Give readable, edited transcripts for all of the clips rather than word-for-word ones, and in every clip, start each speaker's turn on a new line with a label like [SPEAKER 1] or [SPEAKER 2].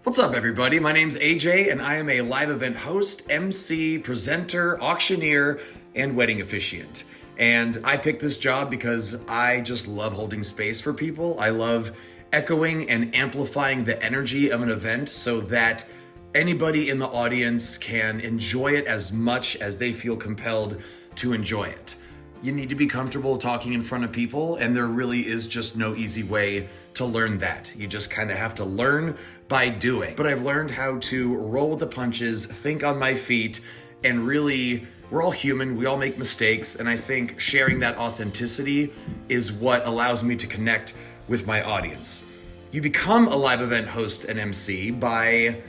[SPEAKER 1] What's up, everybody? My name's AJ, and I am a live event host, MC, presenter, auctioneer, and wedding officiant. And I picked this job because I just love holding space for people. I love echoing and amplifying the energy of an event so that anybody in the audience can enjoy it as much as they feel compelled to enjoy it. You need to be comfortable talking in front of people, and there really is just no easy way to learn that. You just kind of have to learn by doing. But I've learned how to roll with the punches, think on my feet, and really, we're all human, we all make mistakes, and I think sharing that authenticity is what allows me to connect with my audience. You become a live event host and MC by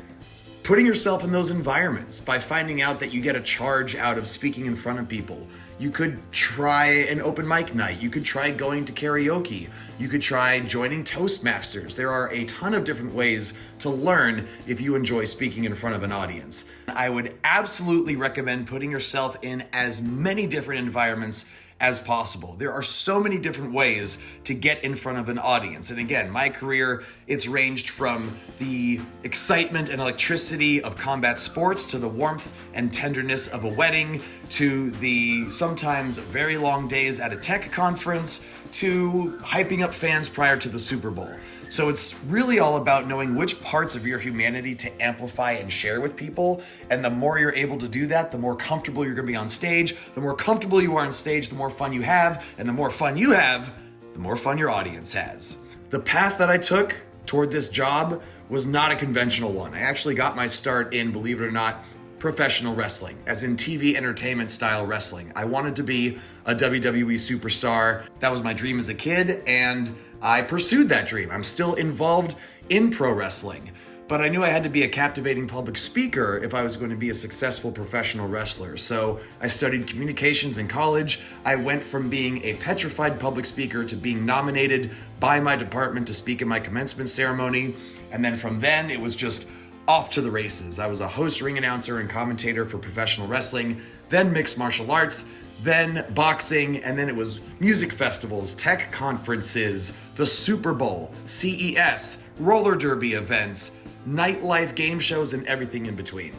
[SPEAKER 1] putting yourself in those environments, by finding out that you get a charge out of speaking in front of people. You could try an open mic night. You could try going to karaoke. You could try joining Toastmasters. There are a ton of different ways to learn if you enjoy speaking in front of an audience. I would absolutely recommend putting yourself in as many different environments as possible. There are so many different ways to get in front of an audience. And again, my career, it's ranged from the excitement and electricity of combat sports to the warmth and tenderness of a wedding to the sometimes very long days at a tech conference to hyping up fans prior to the Super Bowl. So it's really all about knowing which parts of your humanity to amplify and share with people. And the more you're able to do that, the more comfortable you're gonna be on stage. The more comfortable you are on stage, the more fun you have. And the more fun you have, the more fun your audience has. The path that I took toward this job was not a conventional one. I actually got my start in, believe it or not, professional wrestling, as in TV entertainment style wrestling. I wanted to be a WWE superstar. That was my dream as a kid, and I pursued that dream. I'm still involved in pro wrestling, but I knew I had to be a captivating public speaker if I was going to be a successful professional wrestler. So I studied communications in college. I went from being a petrified public speaker to being nominated by my department to speak in my commencement ceremony. And then from then, it was just off to the races. I was a host, ring announcer, and commentator for professional wrestling, then mixed martial arts, then boxing, and then it was music festivals, tech conferences, the Super Bowl, CES, roller derby events, nightlife game shows, and everything in between.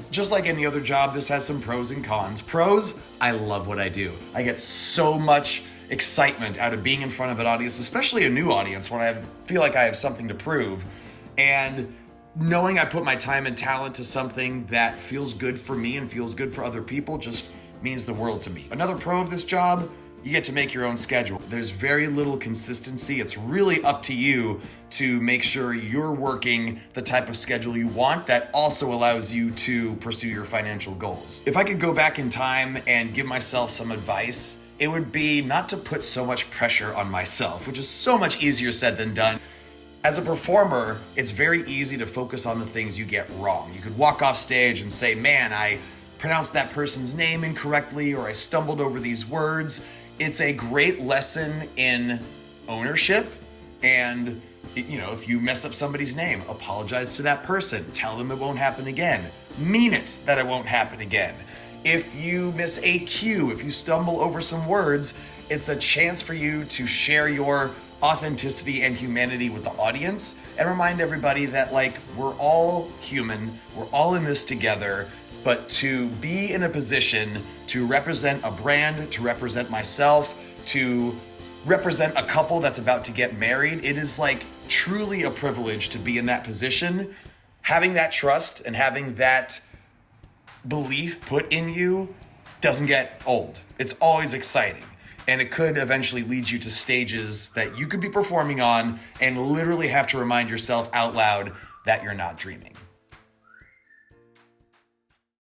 [SPEAKER 1] Just like any other job, this has some pros and cons. Pros, I love what I do. I get so much excitement out of being in front of an audience, especially a new audience when I feel like I have something to prove. And knowing I put my time and talent to something that feels good for me and feels good for other people just means the world to me. Another pro of this job, you get to make your own schedule. There's very little consistency. It's really up to you to make sure you're working the type of schedule you want that also allows you to pursue your financial goals. If I could go back in time and give myself some advice, it would be not to put so much pressure on myself, which is so much easier said than done. As a performer, it's very easy to focus on the things you get wrong. You could walk off stage and say, man, I pronounced that person's name incorrectly, or I stumbled over these words. It's a great lesson in ownership. And, if you mess up somebody's name, apologize to that person. Tell them it won't happen again. Mean it that it won't happen again. If you miss a cue, if you stumble over some words, it's a chance for you to share your authenticity and humanity with the audience and remind everybody that we're all human, we're all in this together, but to be in a position to represent a brand, to represent myself, to represent a couple that's about to get married, it is truly a privilege to be in that position. Having that trust and having that belief put in you doesn't get old. It's always exciting. And it could eventually lead you to stages that you could be performing on and literally have to remind yourself out loud that you're not dreaming.